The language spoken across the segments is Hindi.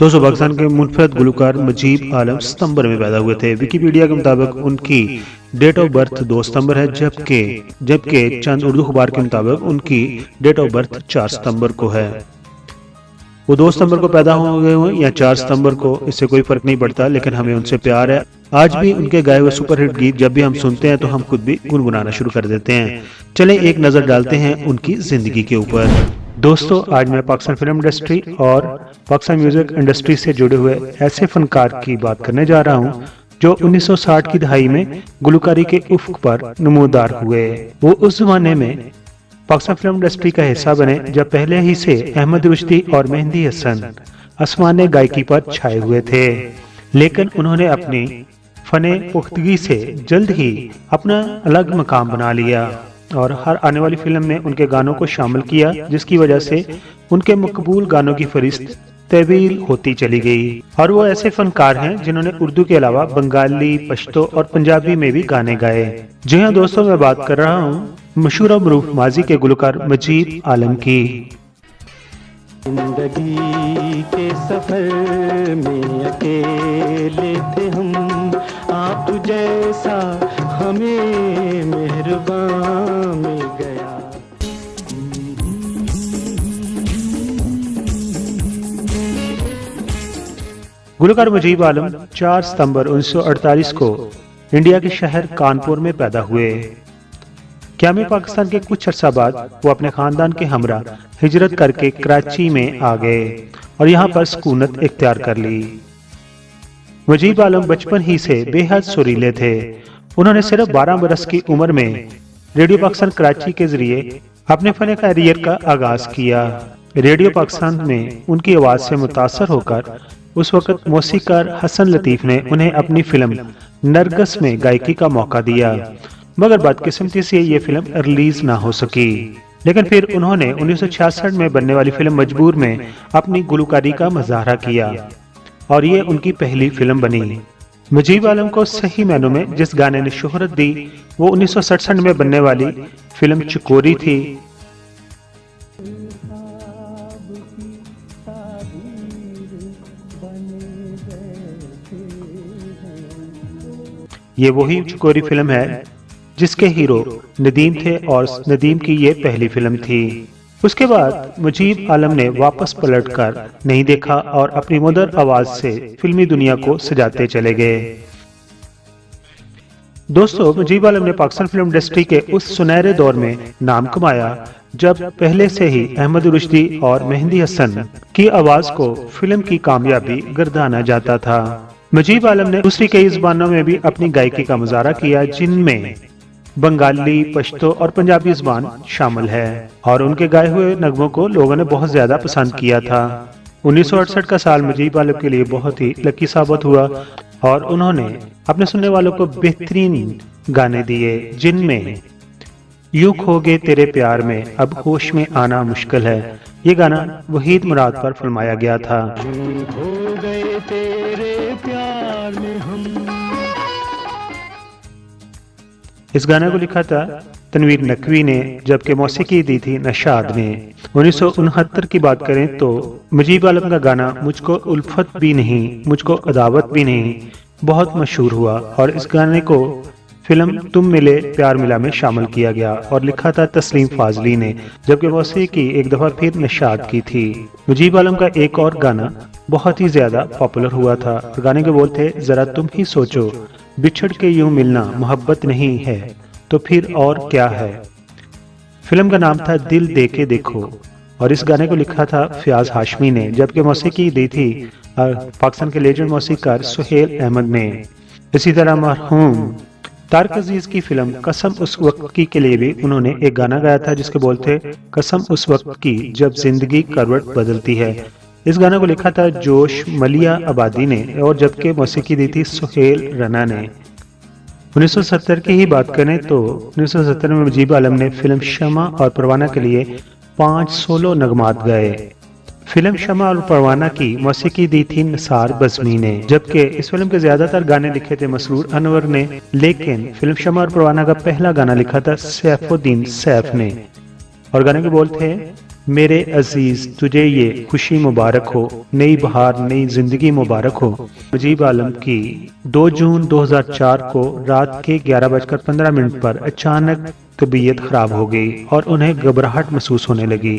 दोस्तों पाकिस्तान के मुनफरद गुलकार मजीब आलम सितंबर में पैदा हुए थे। विकिपीडिया के मुताबिक उनकी डेट ऑफ बर्थ 2 सितंबर है, जबकि चंद उर्दू अखबार के मुताबिक उनकी डेट ऑफ बर्थ 4 सितंबर को है। वो 2 सितंबर को पैदा हो गए हुए या 4 सितंबर को, इससे कोई फर्क नहीं पड़ता, लेकिन हमें उनसे प्यार है। आज भी उनके गाए हुए सुपरहिट गीत जब भी हम सुनते हैं तो हम खुद भी गुनगुनाना शुरू कर देते हैं। चलें एक नजर डालते हैं उनकी जिंदगी के ऊपर। दोस्तों आज मैं पाकिस्तान फिल्म इंडस्ट्री और पाकिस्तान म्यूजिक इंडस्ट्री से जुड़े हुए ऐसे फनकार की बात करने जा रहा हूं जो 1960 की दहाई में गुलकारी के उफ़्क़ पर नमूदार हुए। वो उस जमाने में पाकिस्तान फिल्म इंडस्ट्री का हिस्सा बने जब पहले ही से अहमद रुश्दी और मेहंदी हसन आसमानी गायकी पर छाए हुए थे, लेकिन उन्होंने अपनी फने पुख्तगी से जल्द ही अपना अलग मकाम बना लिया और हर आने वाली फिल्म में उनके गानों को शामिल किया, जिसकी वजह से उनके मकबूल गानों की फहरिस्त तवील होती चली गई। और वो ऐसे फनकार हैं जिन्होंने उर्दू के अलावा बंगाली, पश्तो और पंजाबी में भी गाने गाए। जी हाँ दोस्तों, मैं बात कर रहा हूँ मशहूर मरूफ माजी के गुलकार मजीब आलम की। जिंदगी के सफर में अकेले थे हम, आप जैसा हमें मेहरबान मिल गया। गुलकार मजीब आलम 4 सितंबर 1948 को इंडिया के शहर कानपुर में पैदा हुए। क़याम पाकिस्तान के कुछ अर्सा बाद वो अपने खानदान के हमरा हिजरत करके कराची में आ गए और यहाँ पर सुकूनत इख्तियार कर ली। मजीब आलम बचपन ही से बेहद सुरीले थे। उन्होंने सिर्फ 12 बरस की उम्र में रेडियो पाकिस्तान कराची के जरिए अपने फन कैरियर का आगाज किया। रेडियो पाकिस्तान में उनकी आवाज से मुतासर होकर उस वक्त मौसीकार हसन लतीफ ने उन्हें अपनी फिल्म नरगस में गायकी का मौका दिया, मगर बदकिस्मती से ये फिल्म रिलीज ना हो सकी। लेकिन फिर उन्होंने 1966 में बनने वाली फिल्म मजबूर में अपनी गुलकारी का मुजाहरा किया और ये उनकी पहली फिल्म बनी। मजीब आलम को सही मायनों में जिस गाने ने शोहरत दी वो 1967 में बनने वाली फिल्म चकोरी थी। ये वही चकोरी फिल्म है जिसके हीरो नदीम थे और नदीम की ये पहली फिल्म थी। उसके बाद मजीब आलम ने वापस पलटकर नहीं देखा और अपनी मधुर आवाज से फिल्मी दुनिया को सजाते चले गए। दोस्तों मजीब आलम ने पाकिस्तान फिल्म इंडस्ट्री के उस सुनहरे दौर में नाम कमाया जब पहले से ही अहमद रुश्दी और मेहंदी हसन की आवाज को फिल्म की कामयाबी गर्दाना जाता था। मजीब आलम ने दूसरी कई ज़बानों में भी अपनी गायकी का मुजाहरा किया, जिनमें बंगाली, पश्तो और पंजाबी ज़बान शामिल है और उनके गाए हुए नगमों को लोगों ने बहुत ज्यादा पसंद किया था। 1968 का साल मजीब आलम के लिए बहुत ही लकी साबित हुआ और उन्होंने अपने सुनने वालों को बेहतरीन गाने दिए, जिनमें यूं खो गए तेरे प्यार में अब होश में आना मुश्किल है। ये गाना वहीद मुराद पर फिल्माया गया था। खो गए तेरे प्यार में हम। इस गाने को लिखा था तनवीर नकवी ने, जबकि मौसीकी दी थी नशाद ने। 1969 की बात करें तो मजीब आलम का गाना मुझको उल्फत भी नहीं मुझको अदावत भी नहीं बहुत मशहूर हुआ और इस गाने को फिल्म तुम मिले प्यार मिला में शामिल किया गया और लिखा था तस्लीम फाजली ने, जबकि मौसीकी एक दफा फिर नशाद की थी। मजीब आलम का एक और गाना बहुत ही ज्यादा पॉपुलर हुआ था। गाने के बोल थे, जरा तुम ही सोचो बिछड़ के यूं मिलना मोहब्बत नहीं है तो फिर और क्या है। फिल्म का नाम था दिल दे के देखो और इस गाने को लिखा था फयाज हाशमी ने, जबकि मौसीकी दी थी पाकिस्तान के लेजेंड मौसीकार सुहेल अहमद ने। इसी तरह मरहूम तारक अजीज की फिल्म कसम उस वक्त की के लिए भी उन्होंने एक गाना गाया था जिसके बोल थे, कसम उस वक्त की जब जिंदगी करवट बदलती है। इस गाने को लिखा था जोश मलिया आबादी ने और जबकि मौसीकी दी थी सुहेल रना ने। 1970 की ही बात करें तो 1970 में मजीब आलम ने फिल्म शमा और परवाना के लिए 5 सोलो नगमात गए। फिल्म शमा और परवाना की मौसीकी दी थी निसार बज़मी ने, जबकि इस फिल्म के ज्यादातर गाने लिखे थे मसरूर अनवर ने, लेकिन फिल्म शमा और परवाना का पहला गाना लिखा था सैफुद्दीन सैफ ने। और गाने के बोल थे, मेरे अजीज तुझे ये खुशी मुबारक हो, नई बहार नई जिंदगी मुबारक हो। मुजीब आलम की 2 जून 2004 को रात के 11:15 पर अचानक तबीयत खराब हो गई और उन्हें घबराहट महसूस होने लगी।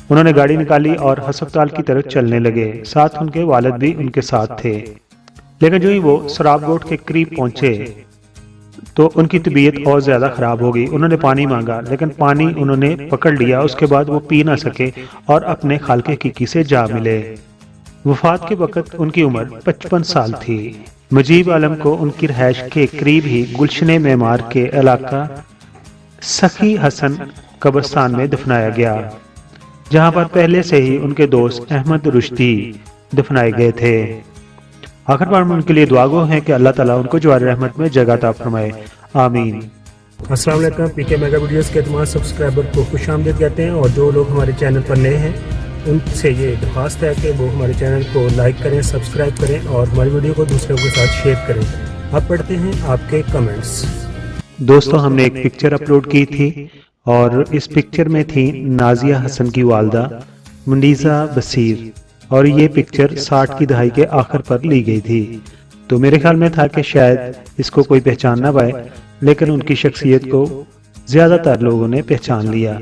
उन्होंने गाड़ी निकाली और अस्पताल की तरफ चलने लगे। साथ उनके वालिद भी उनके साथ थे। लेकिन जो ही वो सराब रोड के करीब पहुंचे तो उनकी तबीयत और ज्यादा खराब हो गई। उन्होंने पानी मांगा, लेकिन पानी उन्होंने पकड़ लिया। उसके बाद वो पी ना सके और अपने खालके किकी से जा मिले। वफात के वक्त उनकी उम्र 55 साल थी। मुजीब आलम को उनकी रहायश के करीब ही गुलशन मेमार के इलाका सखी हसन कब्रिस्तान में दफनाया गया, जहां पर पहले से ही उनके दोस्त अहमद रुश्दी दफनाए गए थे। आखिर बार में उनके लिए दुआ गो है कि अल्लाह ताला उनको जवार रहमत में जगह अता फरमाए, आमीन। अस्सलाम वालेकुम। पीके मेगा वीडियोस के तमाम सब्सक्राइबर को खुशामदीद कहते हैं और जो लोग हमारे चैनल पर नए हैं उनसे ये दरख्वास्त है कि वो हमारे चैनल को लाइक करें, सब्सक्राइब करें और हमारी वीडियो को दूसरों के साथ शेयर करें। अब पढ़ते हैं आपके कमेंट्स। दोस्तों, हमने एक पिक्चर अपलोड की थी और इस पिक्चर में थी नाजिया हसन की वालदा मुनीज़ा बसीर, और ये पिक्चर 60 की दहाई के आखिर पर ली गई थी। तो मेरे ख्याल में था कि शायद इसको कोई पहचान ना पाए, लेकिन उनकी शख्सियत को ज़्यादातर लोगों ने पहचान लिया।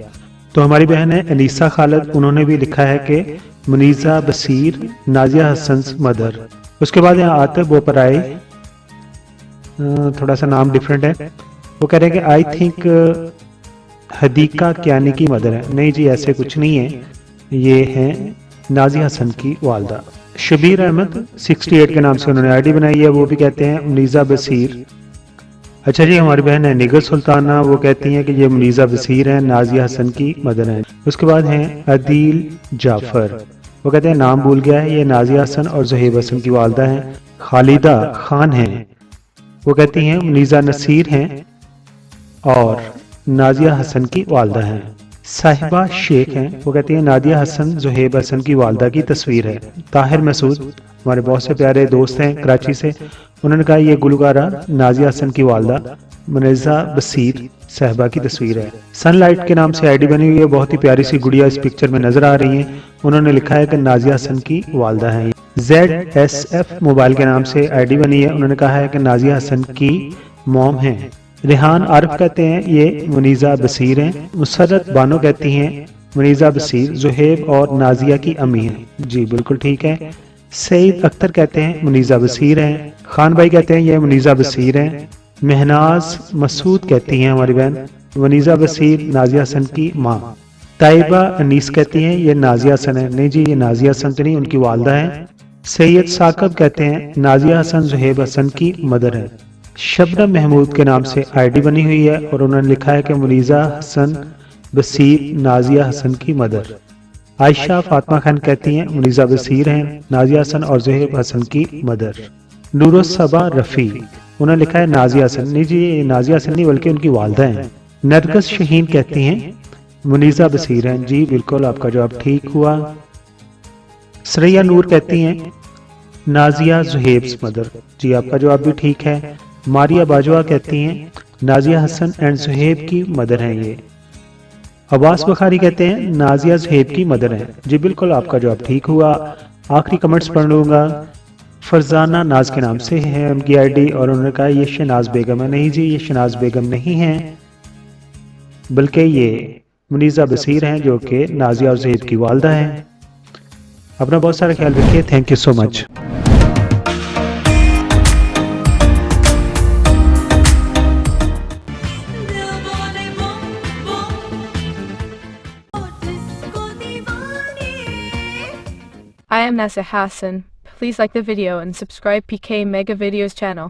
तो हमारी बहन है अनीसा खालिद, उन्होंने भी लिखा है कि मुनीज़ा बसीर नाजिया हसन मदर। उसके बाद यहाँ आतिफ बोपराई, थोड़ा सा नाम डिफरेंट है, वो कह रहे हैं कि आई थिंक हदीका क्यानी की मदर है। नहीं जी, ऐसे कुछ नहीं है, ये हैं नाजिया हसन की वालदा। शबीर अहमद 68 के नाम से उन्होंने आईडी बनाई है, वो भी कहते हैं मुनीज़ा बसीर। अच्छा जी, हमारी बहन है निगर सुल्ताना, वो कहती हैं कि ये मुनीज़ा बसीर हैं, नाजिया हसन की मदर हैं। उसके बाद हैं अदील जाफर, वो कहते हैं नाम भूल गया है, ये नाजिया हसन और ज़ुहैब हसन की वालदा हैं। खालिदा खान हैं, वो कहती हैं मुनीज़ा नसीर हैं और नाजिया हसन की वालदा हैं। साहिबा शेख हैं, वो कहती हैं नादिया हसन ज़ुहैब हसन की वालदा की तस्वीर है। ताहिर मसूद हमारे बहुत से प्यारे दोस्त हैं कराची से, उन्होंने कहा ये गुलकारा नाजिया हसन की वालदा मुनीज़ा बसीर साहिबा की तस्वीर है। सनलाइट के नाम से आईडी बनी हुई है, बहुत ही प्यारी सी गुड़िया इस पिक्चर में नजर आ रही है। उन्होंने लिखा है कि नाजिया हसन की वालदा है। ZSF मोबाइल के नाम से आईडी बनी है, उन्होंने कहा है कि नाजिया हसन की मॉम है। रेहान आरिफ कहते हैं ये मुनीज़ा बसीर हैं। मुसरत बानो कहती हैं मुनीज़ा बसीर ज़ुहैब और नाजिया की अम्मी हैं। जी बिल्कुल ठीक है। सईद अख्तर कहते हैं मुनीज़ा बसीर हैं। खान भाई कहते हैं ये मुनीज़ा बसीर हैं। महनाज मसूद कहती हैं हमारी बहन मुनीज़ा बसीर नाजिया हसन की माँ। ताइबा अनीस कहती हैं ये नाजिया हसन है। नहीं जी, ये नाजिया हसन तो नहीं, उनकी वालदा है। सैयद साकब कहते हैं नाजिया हसन ज़ुहैब हसन की मदर है। शबनम महमूद के नाम से आईडी बनी हुई है और उन्होंने लिखा है कि मुनीज़ा हसन बसीर नाजिया हसन की मदर। आयशा फातिमा खान कहती हैं मुनीज़ा बसीर हैं, नाजिया हसन और ज़ुहैब हसन की मदर। नूरुस्सबा रफ़ी, उन्होंने लिखा है नाजिया हसन। नहीं जी, ये नाजिया हसन नहीं बल्कि उनकी वालदा हैं। नरगस शहीन कहती हैं मुनीज़ा बसीर हैं। जी बिल्कुल, आपका जवाब ठीक हुआ। सरैया नूर कहती हैं नाजिया ज़ुहैब मदर। जी आपका जवाब भी ठीक है। मारिया बाजवा कहती हैं नाजिया हसन एंड ज़ुहैब की मदर हैं ये। अब्बास बुखारी कहते हैं नाजिया ज़ुहैब की मदर हैं। जी बिल्कुल, आपका जवाब ठीक हुआ। आखिरी कमेंट्स पढ़ लूँगा। फरजाना नाज के नाम से है उनकी आईडी और उन्होंने कहा ये शनाज बेगम है। नहीं जी, ये शनाज बेगम नहीं है, बल्कि ये मुनीज़ा बसीर हैं जो कि नाजिया और ज़ुहैब की वालदा हैं। अपना बहुत सारा ख्याल रखिए। Thank you so much. I am Nasser Hassan. Please like the video and subscribe PK Mega Videos channel.